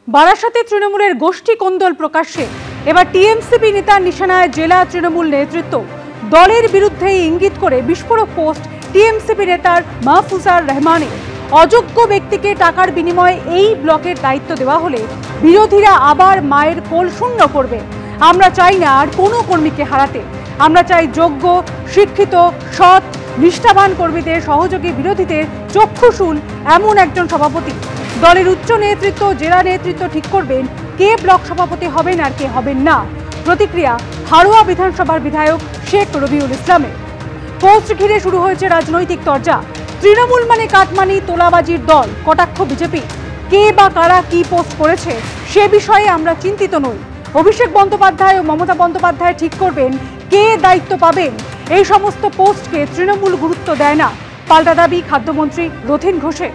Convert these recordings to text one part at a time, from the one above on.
বারাসাতে তৃণমূলের গোষ্ঠী কোন্দল প্রকাশ্যে। এবার টিএমসিপি নেতার নিশানায় জেলা তৃণমূল নেতৃত্ব। দলের বিরুদ্ধে ইঙ্গিত করে বিস্ফোরক পোস্ট টিএমসিপি নেতার মাহফুজার রহমানের। অযোগ্য ব্যক্তিকে টাকার বিনিময়ে এই ব্লকের দায়িত্ব দেওয়া হলে বিরোধীরা আবার মায়ের কোল শূন্য করবে। আমরা চাই না আর কোনো কর্মীকে হারাতে। আমরা চাই যোগ্য, শিক্ষিত, সৎ, নিষ্ঠাবান কর্মীদের সহযোগী, বিরোধীদের চক্ষুশূল এমন একজন সভাপতি। দলের উচ্চ নেতৃত্ব, জেলা নেতৃত্ব ঠিক করবেন কে ব্লক সভাপতি হবেন আর কে হবেন না। প্রতিক্রিয়া হাড়োয়া বিধানসভার বিধায়ক শেখ রবিউল ইসলামের। পোস্ট ঘিরে শুরু হয়েছে রাজনৈতিক তরজা। তৃণমূল মানে কাটমানি, তোলাবাজির দল, কটাক্ষ বিজেপি। কে বা কারা কি পোস্ট করেছে সে বিষয়ে আমরা চিন্তিত নই। অভিষেক বন্দ্যোপাধ্যায় ও মমতা বন্দ্যোপাধ্যায় ঠিক করবেন কে দায়িত্ব পাবেন। এই সমস্ত পোস্টকে তৃণমূল গুরুত্ব দেয় না, পাল্টা দাবি খাদ্যমন্ত্রী রথীন ঘোষের।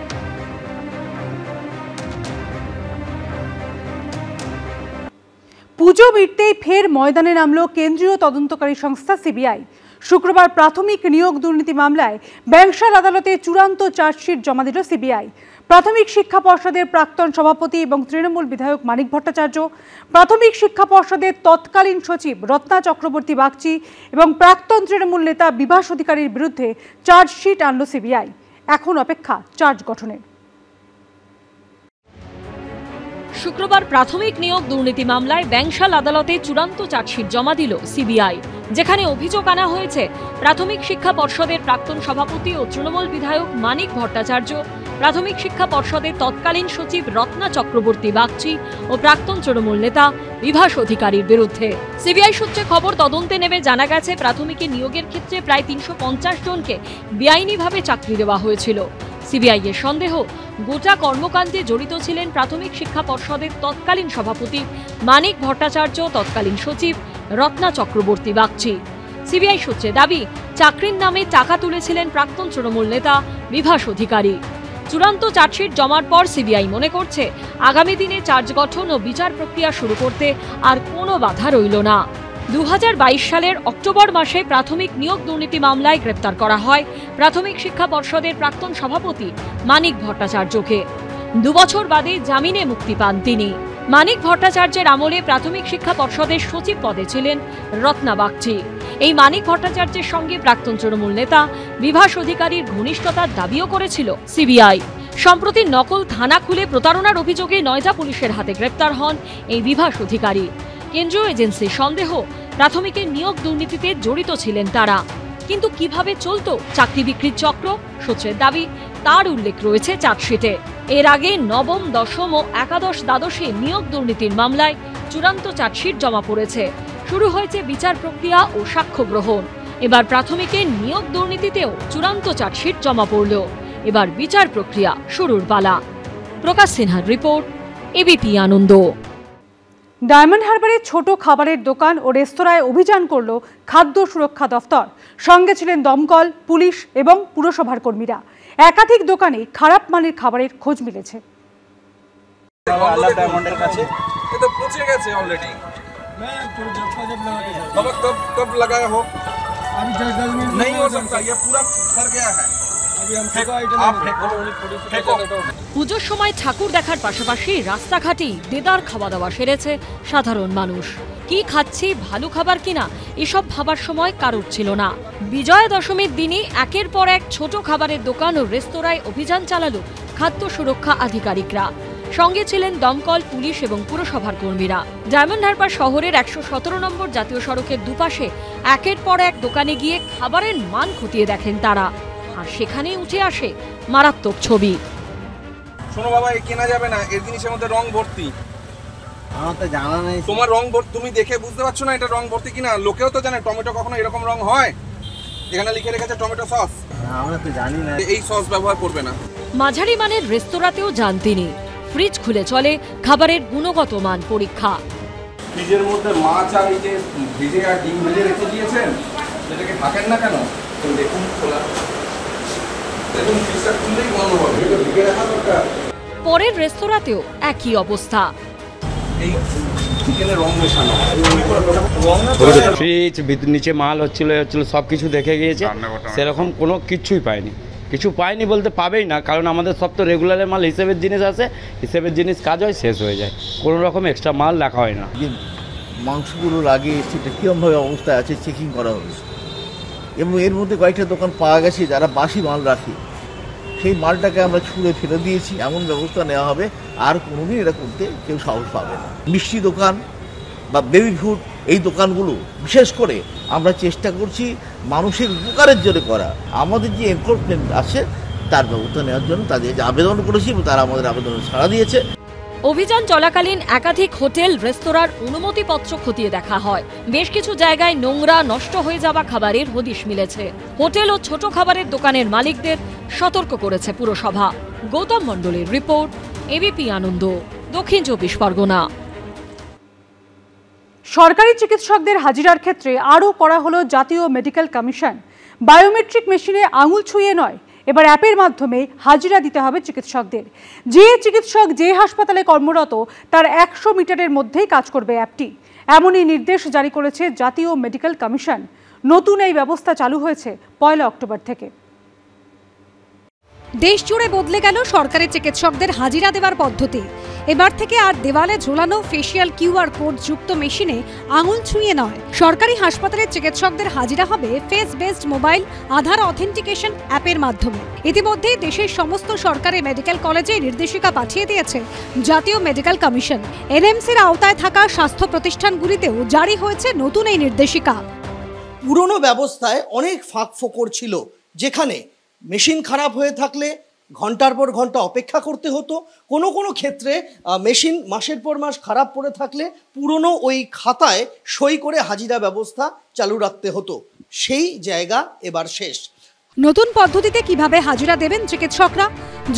পুজো মিটতেই ফের ময়দানে নামল কেন্দ্রীয় তদন্তকারী সংস্থা সিবিআই। শুক্রবার প্রাথমিক নিয়োগ দুর্নীতি মামলায় ব্যাংশাল আদালতে চূড়ান্ত চার্জশিট জমা দিল সিবিআই। প্রাথমিক শিক্ষা পর্ষদের প্রাক্তন সভাপতি এবং তৃণমূল বিধায়ক মানিক ভট্টাচার্য, প্রাথমিক শিক্ষা পর্ষদের তৎকালীন সচিব রত্না চক্রবর্তী বাগচি এবং প্রাক্তন তৃণমূল নেতা বিভাস অধিকারীর বিরুদ্ধে চার্জশিট আনল সিবিআই। এখন অপেক্ষা চার্জ গঠনের। শুক্রবার প্রাথমিক নিয়োগ দুর্নীতি মামলায় ব্যাংশাল আদালতে চূড়ান্ত চার্জশিট জমা দিল সিবিআই, যেখানে অভিযোগ আনা হয়েছে প্রাথমিক শিক্ষা পর্ষদের প্রাক্তন সভাপতি ও তৃণমূল বিধায়ক মানিক ভট্টাচার্য, প্রাথমিক শিক্ষা পর্ষদের তৎকালীন সচিব রত্না চক্রবর্তী বাগচি ও প্রাক্তন তৃণমূল নেতা বিভাস অধিকারীর বিরুদ্ধে। সিবিআই সূত্রে খবর, তদন্তে নেমে জানা গেছে প্রাথমিকে নিয়োগের ক্ষেত্রে প্রায় ৩৫০ জনকে বেআইনিভাবে চাকরি দেওয়া হয়েছিল। সিবিআই এর সন্দেহ, গোটা কর্মকাণ্ডে জড়িত ছিলেন প্রাথমিক শিক্ষা পর্ষদের তৎকালীন সভাপতি মানিক ভট্টাচার্য, তৎকালীন সচিব রত্না চক্রবর্তী বাগচি। সিবিআই সূত্রে দাবি, চাকরির নামে টাকা তুলেছিলেন প্রাক্তন তৃণমূল নেতা বিভাস অধিকারী। চূড়ান্ত চার্জশিট জমার পর সিবিআই মনে করছে আগামী দিনে চার্জ গঠন ও বিচার প্রক্রিয়া শুরু করতে আর কোনো বাধা রইল না। ২০২২ সালের অক্টোবর মাসে প্রাথমিক নিয়োগ দুর্নীতি মামলায় গ্রেপ্তার করা হয় প্রাথমিক শিক্ষা পর্ষদের প্রাক্তন সভাপতি মানিক ভট্টাচার্যকে। ২ বছর বাদে জামিনে মুক্তি পান তিনি। মানিক ভট্টাচার্যের আমলে প্রাথমিক শিক্ষা পর্ষদের সচিব পদে ছিলেন রত্না বাগচি। এই মানিক ভট্টাচার্যের সঙ্গে প্রাক্তন তৃণমূল নেতা বিভাস অধিকারীর ঘনিষ্ঠতার দাবিও করেছিল সিবিআই। সম্প্রতি নকল থানা খুলে প্রতারণার অভিযোগে নয়ডা পুলিশের হাতে গ্রেপ্তার হন এই বিভাস অধিকারী। কেন্দ্রীয় এজেন্সির সন্দেহ, প্রাথমিকের নিয়োগ দুর্নীতিতে জড়িত ছিলেন তারা। কিন্তু কিভাবে চলত চাকরি বিক্রির চক্র, সূত্রের দাবি তার উল্লেখ রয়েছে চার্জশিটে। এর আগে নবম, দশম ও একাদশ, দ্বাদশে নিয়োগ দুর্নীতির মামলায় চূড়ান্ত চার্জশিট জমা পড়েছে। শুরু হয়েছে বিচার প্রক্রিয়া ও সাক্ষ্য গ্রহণ। এবার প্রাথমিকের নিয়োগ দুর্নীতিতেও চূড়ান্ত চার্জশিট জমা পড়ল। এবার বিচার প্রক্রিয়া শুরুর পালা। প্রকাশ সিনহার রিপোর্ট, এবিপি আনন্দ। ডায়মন্ড হারবারে ছোট খাবারের দোকান ও রেস্তোরাঁয় অভিযান করল খাদ্য সুরক্ষা দফতর। সঙ্গে ছিলেন দমকল, পুলিশ এবং পুরসভার কর্মীরা। একাধিক দোকানে খারাপ মানের খাবারের খোঁজ মিলেছে। পুজোর সময় ঠাকুর দেখার পাশাপাশি রাস্তাঘাটেই দেদার খাওয়া দাওয়া সেরেছে সাধারণ মানুষ। কি খাচ্ছি, ভালো খাবার কিনা এসব ভাবার সময় কারোর ছিল না। বিজয়া দশমীর দিনই একের পর এক ছোট খাবারের দোকান ও রেস্তোরাঁয় অভিযান চালালো খাদ্য সুরক্ষা আধিকারিকরা। সঙ্গে ছিলেন দমকল, পুলিশ এবং পুরসভার কর্মীরা। ডায়মন্ড হারবার শহরের ১১৭ নম্বর জাতীয় সড়কের দুপাশে একের পর এক দোকানে গিয়ে খাবারের মান খতিয়ে দেখেন তারা। আর সেখানেই উঠে আসে মারাত্মক ছবি। শোনো বাবা, এই কেনা যাবে না, এর জিনিসের মধ্যে রং ভর্তি। আমার তো জানা নেই। তোমার রং ভর্তি, তুমি দেখে বুঝতে পারছো না এটা রং ভর্তি কিনা? লোকেও তো জানে টমেটো কখনো এরকম রং হয়। এখানে লিখে রেখেছে টমেটো সস। আমরা তো জানি না, এই সস ব্যবহার করবে না। মাঝারি মানের রেস্তোরাঁতেও যান তিনি। ফ্রিজ খুলে চলে খাবারের গুণগত মান পরীক্ষা। ফ্রিজের মধ্যে মাছ আর এই যে ভেজে আর ডিম ভেজে রেখে দিয়েছেন, সেটাকে থাকেন না কেন? দেখুন খোলা, দেখুন ফ্রিজটা খুললেই বন্ধ হবে, এটা ঢেকে রাখা দরকার। পরের রেস্তোরাঁতেও একই অবস্থা। এই চিকেনের রং মেশানো, ফ্রিজ নিচে মাল হচ্ছিল সব কিছু দেখে গিয়েছে, সেরকম কোনো কিছুই পায়নি। কিছু পায়নি বলতে পাবেই না, কারণ আমাদের সব তো রেগুলারের মাল হিসেবের জিনিস আছে, হিসেবের জিনিস কাজ হয় শেষ হয়ে যায়, কোনো রকম এক্সট্রা মাল রাখা হয় না। মাংসগুলো লাগে সেটা কীরকমভাবে অবস্থায় আছে চেকিং করা হয়েছে, এবং এর মধ্যে কয়েকটা দোকান পাওয়া গেছে যারা বাসি মাল রাখে, সেই মালটাকে আমরা ছুঁড়ে ফেলে দিয়েছি। এমন ব্যবস্থা নেওয়া হবে আর কোনোদিন এটা করতে কেউ সাহস পাবে না। মিষ্টি দোকান বা বেবি ফুড এই দোকানগুলো বিশেষ করে আমরা চেষ্টা করছি মানুষের উপকারের জন্য করা। আমাদের যে এনফোর্সমেন্ট আছে তার ব্যবস্থা নেওয়ার জন্য তাদের যে আবেদন করেছি এবং তারা আমাদের আবেদনে সাড়া দিয়েছে। অভিযান চলাকালীন একাধিক হোটেল রেস্তোরাঁর অনুমতিপত্র খতিয়ে দেখা হয়। বেশ কিছু জায়গায় নোংরা, নষ্ট হয়ে যাওয়া খাবারের হদিশ মিলেছে। হোটেল ও ছোট খাবারের দোকানের মালিকদের সতর্ক করেছে পুরসভা। গৌতম মণ্ডলের রিপোর্ট, এবিপি আনন্দ, দক্ষিণ 24 পরগনা। সরকারি চিকিৎসকদের হাজিরার ক্ষেত্রে আরও করা হলো জাতীয় মেডিকেল কমিশন। বায়োমেট্রিক মেশিনে আঙুল ছুঁয়ে নয়, এবার অ্যাপের মাধ্যমে হাজিরা দিতে হবে চিকিৎসকদের। যে চিকিৎসক যে হাসপাতালে কর্মরত তার 100 মিটারের মধ্যেই কাজ করবে অ্যাপটি। এমনই নির্দেশ জারি করেছে জাতীয় মেডিকেল কমিশন। নতুন এই ব্যবস্থা চালু হয়েছে 1 অক্টোবর থেকে। দেশ জুড়ে বদলে গেল সরকারি চিকিৎসকদের হাজিরা দেওয়ার পদ্ধতি। এবার থেকে আর দেওয়ালে ঝোলানো ফেশিয়াল কিউআর কোড যুক্ত মেশিনে আঙুল ছুঁয়ে নয়। সরকারি হাসপাতালের চিকিৎসকদের হাজিরা হবে face based mobile Aadhaar authentication অ্যাপের মাধ্যমে। ইতিমধ্যেই দেশের সমস্ত সরকারি মেডিকেল কলেজে নির্দেশিকা পাঠিয়ে দিয়েছে জাতীয় মেডিকেল কমিশন। এনএমসির আওতায় থাকা স্বাস্থ্য প্রতিষ্ঠানগুলিতেও জারি হয়েছে নতুন এই নির্দেশিকা। পুরনো ব্যবস্থায় অনেক ফাঁক ফোকর ছিল, যেখানে মেশিন খারাপ হয়ে থাকলে ঘন্টার পর ঘন্টা অপেক্ষা করতে হতো। কোনো কোনো ক্ষেত্রে মেশিন মাসের পর মাস খারাপ পড়ে থাকলে পুরনো ওই খাতায় সই করে হাজিরা ব্যবস্থা চালু রাখতে হতো। সেই জায়গা এবার শেষ। নতুন পদ্ধতিতে কিভাবে হাজিরা দেবেন চিকিৎসকরা?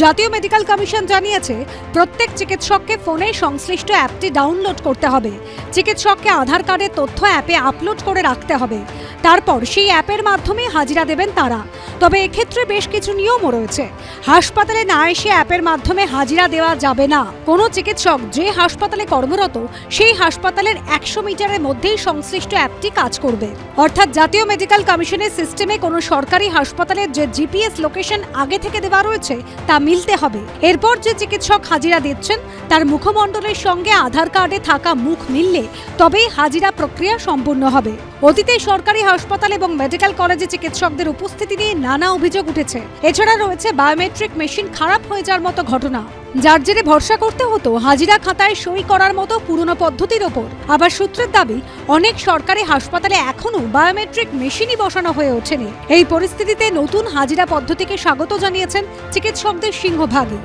জাতীয় মেডিকেল কমিশন জানিয়েছে, প্রত্যেক চিকিৎসককে ফোনে সংশ্লিষ্ট অ্যাপটি ডাউনলোড করতে হবে। চিকিৎসককে আধার কার্ডের তথ্য অ্যাপে আপলোড করে রাখতে হবে। তারপর সেই অ্যাপের মাধ্যমে হাজিরা দেবেন তারা। তবে এক্ষেত্রে বেশ কিছু নিয়মও রয়েছে। হাসপাতালে না এসে অ্যাপের মাধ্যমে হাজিরা দেওয়া যাবে না। কোনো চিকিৎসক যে হাসপাতালে কর্মরত সেই হাসপাতালের 100 মিটারের মধ্যেই সংশ্লিষ্ট অ্যাপটি কাজ করবে। অর্থাৎ জাতীয় মেডিকেল কমিশনের সিস্টেমে কোনো সরকারি হাসপাতালের যে জিপিএস লোকেশন আগে থেকে দেওয়া রয়েছে তা মিলতে হবে। এরপর যে চিকিৎসক হাজিরা দিচ্ছেন তার মুখমণ্ডলের সঙ্গে আধার কার্ডে থাকা মুখ মিললে তবেই হাজিরা প্রক্রিয়া সম্পূর্ণ হবে। অতীতে সরকারি হাসপাতাল এবং মেডিকেল কলেজে চিকিৎসকদের উপস্থিতি নিয়ে নানা অভিযোগ উঠেছে। এছাড়া রয়েছে বায়োমেট্রিক মেশিন খারাপ হয়ে যাওয়ার মতো ঘটনা, যার জেরে ভরসা করতে হতো হাজিরা খাতায় সই করার মতো পুরনো পদ্ধতির ওপর। আবার সূত্রের দাবি, অনেক সরকারি হাসপাতালে এখনো বায়োমেট্রিক মেশিনই বসানো হয়ে ওঠেনি। এই পরিস্থিতিতে নতুন হাজিরা পদ্ধতিকে স্বাগত জানিয়েছেন চিকিৎসকদের সিংহভাগই।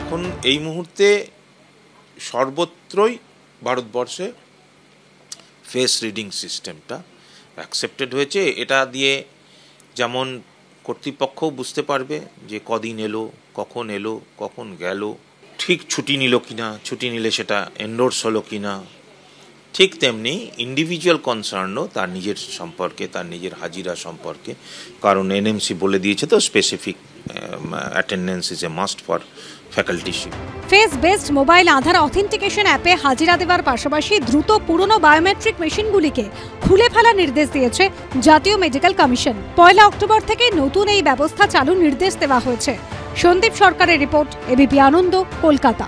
এখন এই মুহূর্তে সর্বত্রই ভারতবর্ষে ফেস রিডিং সিস্টেমটা অ্যাকসেপ্টেড হয়েছে। এটা দিয়ে যেমন কর্তৃপক্ষও বুঝতে পারবে যে কদিন এলো, কখন গেল, ঠিক ছুটি নিল কিনা, ছুটি নিলে সেটা এন্ডোর্স হলো কিনা। ঠিক তেমনি ইন্ডিভিজুয়াল কনসার্নও তার নিজের সম্পর্কে, তার নিজের হাজিরা সম্পর্কে, কারণ এনএমসি বলে দিয়েছে তো specific attendance is a must for facultyship. Face based mobile Aadhaar authentication অ্যাপে হাজিরা দেওয়ার পাশাপাশি দ্রুত পুরনো বায়োমেট্রিক মেশিনগুলিকে খুলে ফেলার নির্দেশ দিয়েছে জাতীয় মেডিকেল কমিশন। 1 অক্টোবর থেকে নতুন এই ব্যবস্থা চালুর নির্দেশ দেওয়া হয়েছে। সন্দীপ সরকারের রিপোর্ট, এবিপি আনন্দ, কলকাতা।